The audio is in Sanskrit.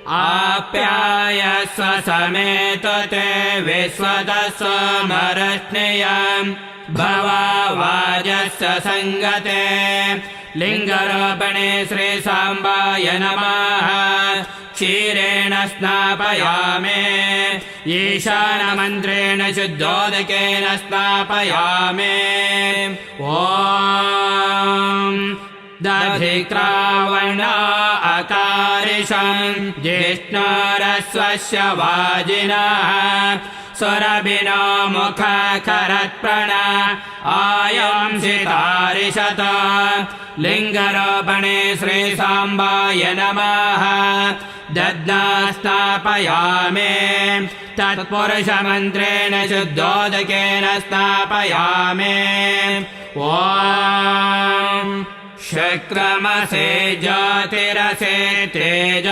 आप्यायस्व समेत ते विश्वतस्वमरश्नियम् भवावाजस्य सङ्गते लिङ्गरोपणे श्रीसाम्बाय नमः क्षीरेण स्नापयामे ईशानमन्त्रेण शुद्धोदकेन स्नापयामे ॐ दधिक्रावणा अकारिषम् जिष्णुरस्वस्य वाजिनः सुरभिनो मुखकरत्प्रण आयंसितारिषत लिङ्गरोपणे श्रीसाम्बाय नमः दध्ना स्नापयामे तत्पुरुषमन्त्रेण शुद्धोदकेन स्नापयामे ॐ शुक्रमसे ज्योतिरसे तेज